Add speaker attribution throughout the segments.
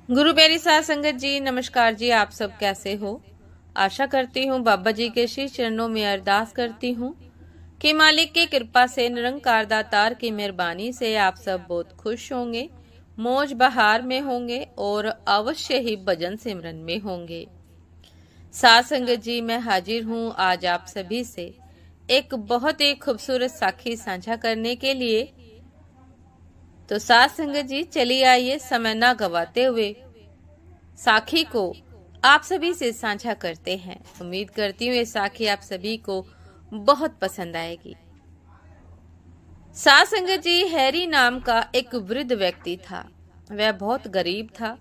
Speaker 1: गुरु प्यारी साध संगत जी, नमस्कार जी। आप सब कैसे हो? आशा करती हूँ बाबा जी के श्री चरणों में अरदास करती हूँ कि मालिक की कृपा से, निरंकार दातार की मेहरबानी से आप सब बहुत खुश होंगे, मौज बहार में होंगे और अवश्य ही भजन सिमरन में होंगे। साध संगत जी, मैं हाजिर हूँ आज आप सभी से एक बहुत ही खूबसूरत साखी साझा करने के लिए। तो साध संगत जी, चलिए आइए समय ना गवाते हुए साखी को आप सभी से साझा करते हैं। उम्मीद करती हूँ ये साखी आप सभी को बहुत पसंद आएगी। साध संगत जी, हैरी नाम का एक वृद्ध व्यक्ति था। वह बहुत गरीब था।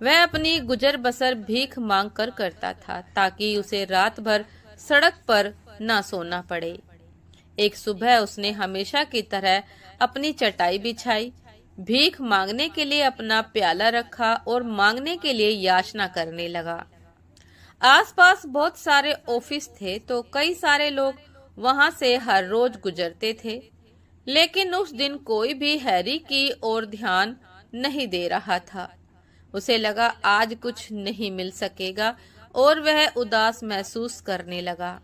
Speaker 1: वह अपनी गुजर बसर भीख मांग कर करता था ताकि उसे रात भर सड़क पर ना सोना पड़े। एक सुबह उसने हमेशा की तरह अपनी चटाई बिछाई, भीख मांगने के लिए अपना प्याला रखा और मांगने के लिए याचना करने लगा। आसपास बहुत सारे ऑफिस थे तो कई सारे लोग वहां से हर रोज गुजरते थे, लेकिन उस दिन कोई भी हैरी की ओर ध्यान नहीं दे रहा था। उसे लगा आज कुछ नहीं मिल सकेगा और वह उदास महसूस करने लगा।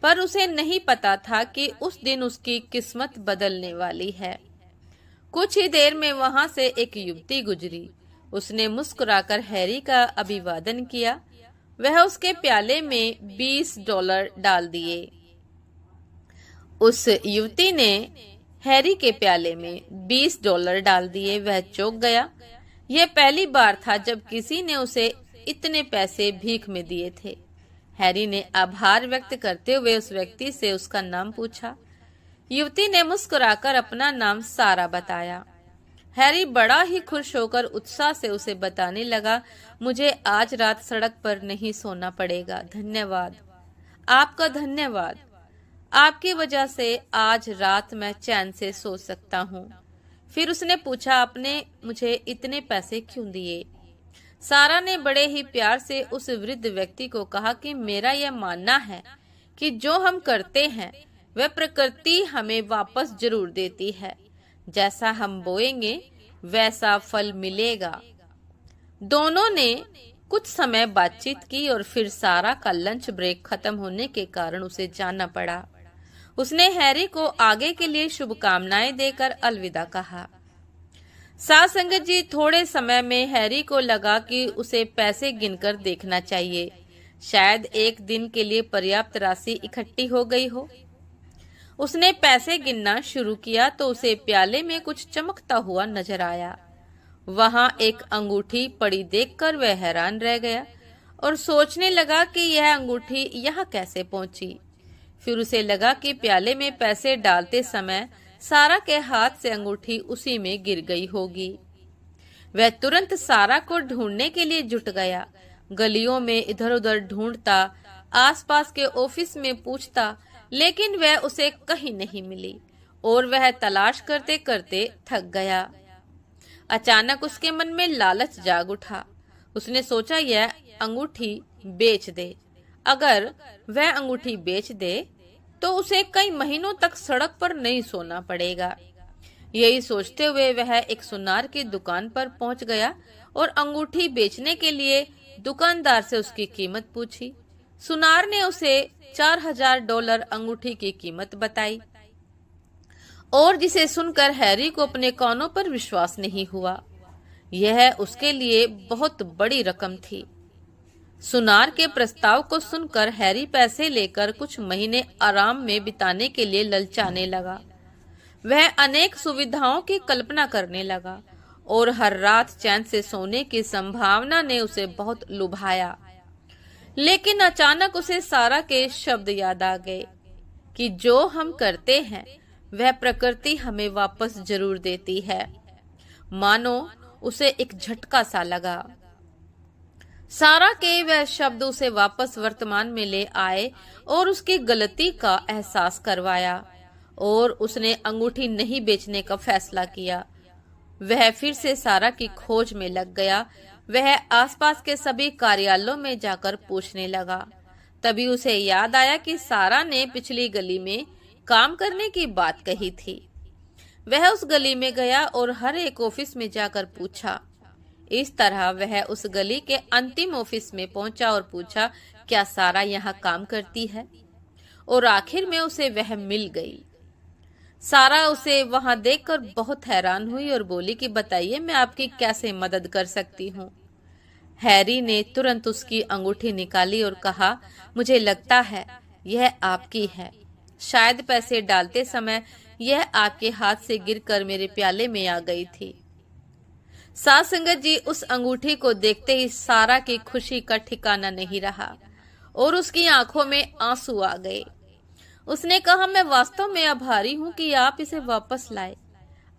Speaker 1: पर उसे नहीं पता था कि उस दिन उसकी किस्मत बदलने वाली है। कुछ ही देर में वहां से एक युवती गुजरी। उसने मुस्कुराकर हैरी का अभिवादन किया। वह उसके प्याले में $20 डाल दिए। उस युवती ने हैरी के प्याले में $20 डाल दिए। वह चौंक गया। यह पहली बार था जब किसी ने उसे इतने पैसे भीख में दिए थे। हैरी ने आभार व्यक्त करते हुए उस व्यक्ति से उसका नाम पूछा। युवती ने मुस्कुराकर अपना नाम सारा बताया। हैरी बड़ा ही खुश होकर उत्साह से उसे बताने लगा, मुझे आज रात सड़क पर नहीं सोना पड़ेगा। धन्यवाद, आपका धन्यवाद। आपकी वजह से आज रात मैं चैन से सो सकता हूँ। फिर उसने पूछा, आपने मुझे इतने पैसे क्यों दिए? सारा ने बड़े ही प्यार से उस वृद्ध व्यक्ति को कहा कि मेरा यह मानना है कि जो हम करते हैं वह प्रकृति हमें वापस जरूर देती है। जैसा हम बोएंगे वैसा फल मिलेगा। दोनों ने कुछ समय बातचीत की और फिर सारा का लंच ब्रेक खत्म होने के कारण उसे जाना पड़ा। उसने हैरी को आगे के लिए शुभकामनाएं देकर अलविदा कहा। साध संगत जी, थोड़े समय में हैरी को लगा कि उसे पैसे गिनकर देखना चाहिए। शायद एक दिन के लिए पर्याप्त राशि इकट्ठी हो गई हो। उसने पैसे गिनना शुरू किया तो उसे प्याले में कुछ चमकता हुआ नजर आया। वहां एक अंगूठी पड़ी देखकर वह हैरान रह गया और सोचने लगा कि यह अंगूठी यहाँ कैसे पहुंची। फिर उसे लगा कि प्याले में पैसे डालते समय सारा के हाथ से अंगूठी उसी में गिर गई होगी। वह तुरंत सारा को ढूंढने के लिए जुट गया। गलियों में इधर उधर ढूंढता, आसपास के ऑफिस में पूछता, लेकिन वह उसे कहीं नहीं मिली और वह तलाश करते करते थक गया। अचानक उसके मन में लालच जाग उठा। उसने सोचा यह अंगूठी बेच दे। अगर वह अंगूठी बेच दे तो उसे कई महीनों तक सड़क पर नहीं सोना पड़ेगा। यही सोचते हुए वह एक सुनार की दुकान पर पहुंच गया और अंगूठी बेचने के लिए दुकानदार से उसकी कीमत पूछी। सुनार ने उसे $4000 अंगूठी की कीमत बताई और जिसे सुनकर हैरी को अपने कानों पर विश्वास नहीं हुआ। यह उसके लिए बहुत बड़ी रकम थी। सुनार के प्रस्ताव को सुनकर हैरी पैसे लेकर कुछ महीने आराम में बिताने के लिए ललचाने लगा। वह अनेक सुविधाओं की कल्पना करने लगा और हर रात चैन से सोने की संभावना ने उसे बहुत लुभाया। लेकिन अचानक उसे सारा के शब्द याद आ गए कि जो हम करते हैं वह प्रकृति हमें वापस जरूर देती है। मानो उसे एक झटका सा लगा। सारा के वह शब्द उसे वापस वर्तमान में ले आए और उसकी गलती का एहसास करवाया और उसने अंगूठी नहीं बेचने का फैसला किया। वह फिर से सारा की खोज में लग गया। वह आसपास के सभी कार्यालयों में जाकर पूछने लगा। तभी उसे याद आया कि सारा ने पिछली गली में काम करने की बात कही थी। वह उस गली में गया और हर एक ऑफिस में जाकर पूछा, इस तरह वह उस गली के अंतिम ऑफिस में पहुंचा और पूछा, क्या सारा यहाँ काम करती है? और आखिर में उसे वह मिल गई। सारा उसे वहां देखकर बहुत हैरान हुई और बोली कि बताइए मैं आपकी कैसे मदद कर सकती हूँ। हैरी ने तुरंत उसकी अंगूठी निकाली और कहा, मुझे लगता है यह आपकी है। शायद पैसे डालते समय यह आपके हाथ से गिरकर मेरे प्याले में आ गई थी। साध संगत जी, उस अंगूठी को देखते ही सारा की खुशी का ठिकाना नहीं रहा और उसकी आंखों में आंसू आ गए। उसने कहा, मैं वास्तव में आभारी हूँ कि आप इसे वापस लाए।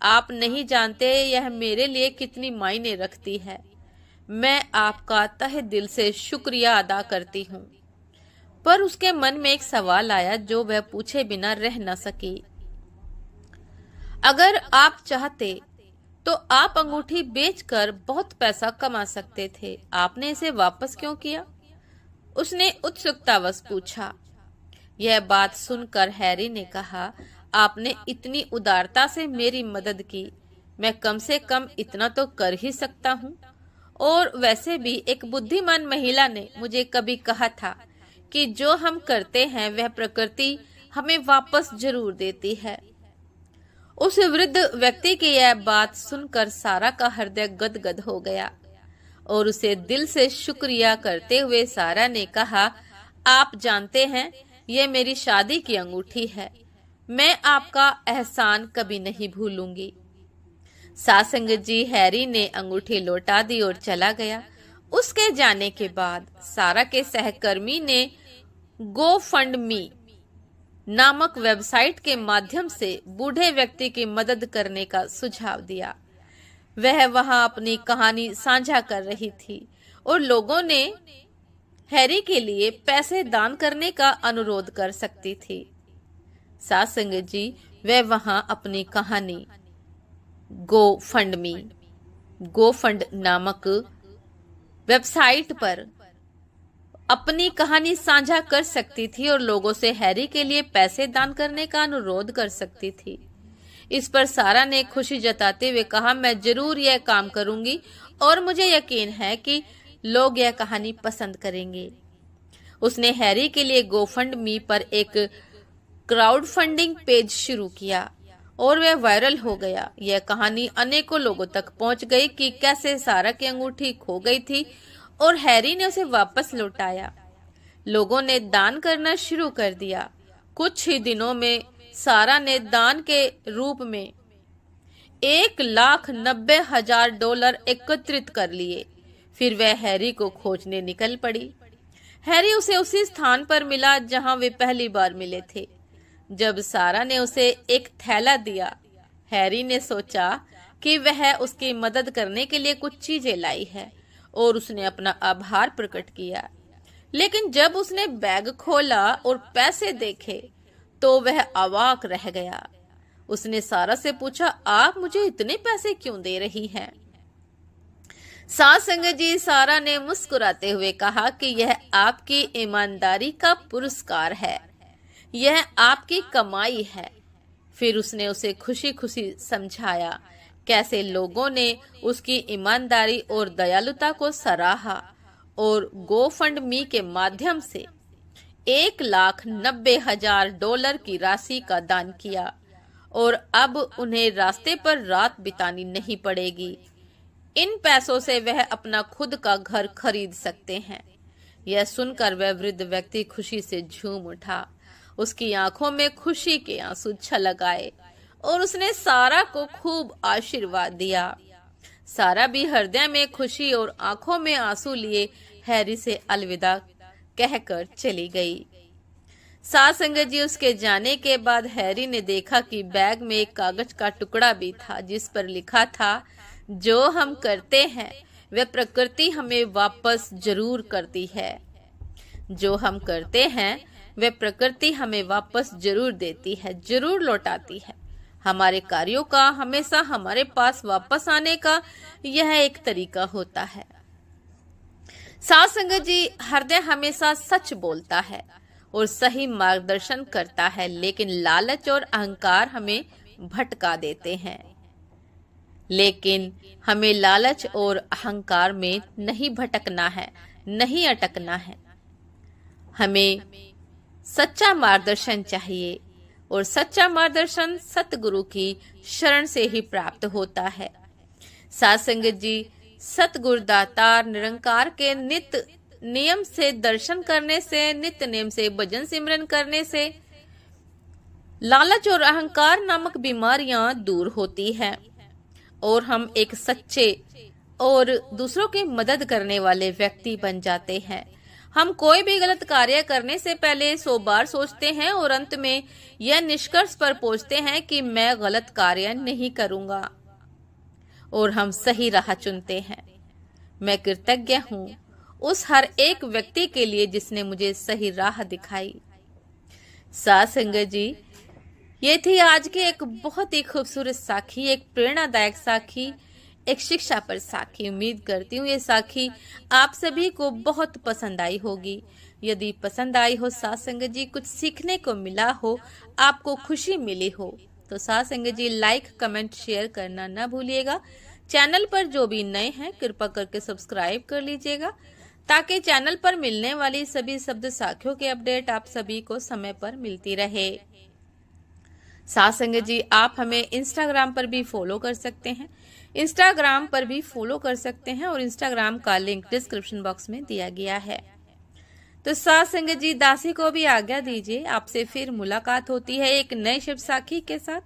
Speaker 1: आप नहीं जानते यह मेरे लिए कितनी मायने रखती है। मैं आपका तहे दिल से शुक्रिया अदा करती हूँ। पर उसके मन में एक सवाल आया जो वह पूछे बिना रह न सकी। अगर आप चाहते तो आप अंगूठी बेचकर बहुत पैसा कमा सकते थे। आपने इसे वापस क्यों किया? उसने उत्सुकतावश पूछा। यह बात सुनकर हैरी ने कहा, आपने इतनी उदारता से मेरी मदद की, मैं कम से कम इतना तो कर ही सकता हूँ। और वैसे भी एक बुद्धिमान महिला ने मुझे कभी कहा था कि जो हम करते हैं वह प्रकृति हमें वापस जरूर देती है। उस वृद्ध व्यक्ति की यह बात सुनकर सारा का हृदय गदगद हो गया और उसे दिल से शुक्रिया करते हुए सारा ने कहा, आप जानते हैं यह मेरी शादी की अंगूठी है। मैं आपका एहसान कभी नहीं भूलूंगी। साध संगत जी, हैरी ने अंगूठी लौटा दी और चला गया। उसके जाने के बाद सारा के सहकर्मी ने GoFundMe नामक वेबसाइट के माध्यम से बूढ़े व्यक्ति की मदद करने का सुझाव दिया। वह वहां अपनी कहानी साझा कर रही थी और लोगों ने हैरी के लिए पैसे दान करने का अनुरोध कर सकती थी। साध संगत जी, वह वहां अपनी कहानी GoFund नामक वेबसाइट पर अपनी कहानी साझा कर सकती थी और लोगों से हैरी के लिए पैसे दान करने का अनुरोध कर सकती थी। इस पर सारा ने खुशी जताते हुए कहा, मैं जरूर यह काम करूंगी और मुझे यकीन है कि लोग यह कहानी पसंद करेंगे। उसने हैरी के लिए GoFundMe पर एक क्राउड फंडिंग पेज शुरू किया और वह वायरल हो गया। यह कहानी अनेकों लोगों तक पहुंच गई कि कैसे सारा की अंगूठी खो गई थी और हैरी ने उसे वापस लौटाया। लोगों ने दान करना शुरू कर दिया। कुछ ही दिनों में सारा ने दान के रूप में $1,90,000 एकत्रित कर लिए। फिर वह हैरी को खोजने निकल पड़ी। हैरी उसे उसी स्थान पर मिला जहां वे पहली बार मिले थे। जब सारा ने उसे एक थैला दिया, हैरी ने सोचा कि वह उसकी मदद करने के लिए कुछ चीजें लाई है और उसने अपना आभार प्रकट किया। लेकिन जब उसने बैग खोला और पैसे देखे तो वह अवाक रह गया। उसने सारा से पूछा, आप मुझे इतने पैसे क्यों दे रही हैं? साध संगत जी, सारा ने मुस्कुराते हुए कहा कि यह आपकी ईमानदारी का पुरस्कार है, यह आपकी कमाई है। फिर उसने उसे खुशी खुशी समझाया कैसे लोगों ने उसकी ईमानदारी और दयालुता को सराहा और GoFundMe के माध्यम से $1,90,000 की राशि का दान किया और अब उन्हें रास्ते पर रात बितानी नहीं पड़ेगी। इन पैसों से वह अपना खुद का घर खरीद सकते हैं। यह सुनकर वह वृद्ध व्यक्ति खुशी से झूम उठा। उसकी आंखों में खुशी के आंसू छलक आए और उसने सारा को खूब आशीर्वाद दिया। सारा भी हृदय में खुशी और आंखों में आंसू लिए हैरी से अलविदा कहकर चली गई। साध संगत जी, उसके जाने के बाद हैरी ने देखा कि बैग में एक कागज का टुकड़ा भी था जिस पर लिखा था, जो हम करते हैं वह प्रकृति हमें वापस जरूर करती है। जो हम करते हैं वह प्रकृति हमें वापस जरूर देती है, जरूर लौटाती है। हमारे कार्यों का हमेशा हमारे पास वापस आने का यह एक तरीका होता है। साध संगत जी, हृदय हमेशा सच बोलता है और सही मार्गदर्शन करता है, लेकिन लालच और अहंकार हमें भटका देते हैं। लेकिन हमें लालच और अहंकार में नहीं भटकना है, नहीं अटकना है। हमें सच्चा मार्गदर्शन चाहिए और सच्चा मार्गदर्शन सतगुरु की शरण से ही प्राप्त होता है। साध संगत जी, सतगुरु दातार निरंकार के नित्य नियम से दर्शन करने से, नित्य नियम से भजन सिमरन करने से लालच और अहंकार नामक बीमारियां दूर होती है और हम एक सच्चे और दूसरों की मदद करने वाले व्यक्ति बन जाते हैं। हम कोई भी गलत कार्य करने से पहले 100 बार सोचते हैं और अंत में यह निष्कर्ष पर पहुंचते हैं कि मैं गलत कार्य नहीं करूंगा और हम सही राह चुनते हैं। मैं कृतज्ञ हूँ उस हर एक व्यक्ति के लिए जिसने मुझे सही राह दिखाई। साध संगत जी, ये थी आज की एक बहुत ही खूबसूरत साखी, एक प्रेरणादायक साखी, एक शिक्षा पर साखी। उम्मीद करती हूँ ये साखी आप सभी को बहुत पसंद आई होगी। यदि पसंद आई हो साध संगत जी, कुछ सीखने को मिला हो, आपको खुशी मिली हो, तो साध संगत जी लाइक, कमेंट, शेयर करना ना भूलिएगा। चैनल पर जो भी नए हैं कृपा करके सब्सक्राइब कर लीजिएगा ताकि चैनल पर मिलने वाली सभी शब्द साखियों के अपडेट आप सभी को समय पर मिलती रहे। साध संगत जी, आप हमें इंस्टाग्राम पर भी फॉलो कर सकते हैं, इंस्टाग्राम पर भी फॉलो कर सकते हैं और इंस्टाग्राम का लिंक डिस्क्रिप्शन बॉक्स में दिया गया है। तो साध संगत जी, दासी को भी आज्ञा दीजिए। आपसे फिर मुलाकात होती है एक नए शिव साखी के साथ,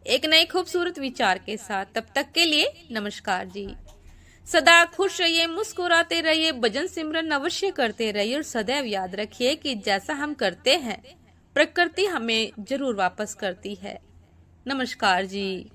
Speaker 1: एक नए खूबसूरत विचार के साथ। तब तक के लिए नमस्कार जी। सदा खुश रहिए, मुस्कुराते रहिए, भजन सिमरन अवश्य करते रहिए और सदैव याद रखिए कि जैसा हम करते हैं प्रकृति हमें जरूर वापस करती है। नमस्कार जी।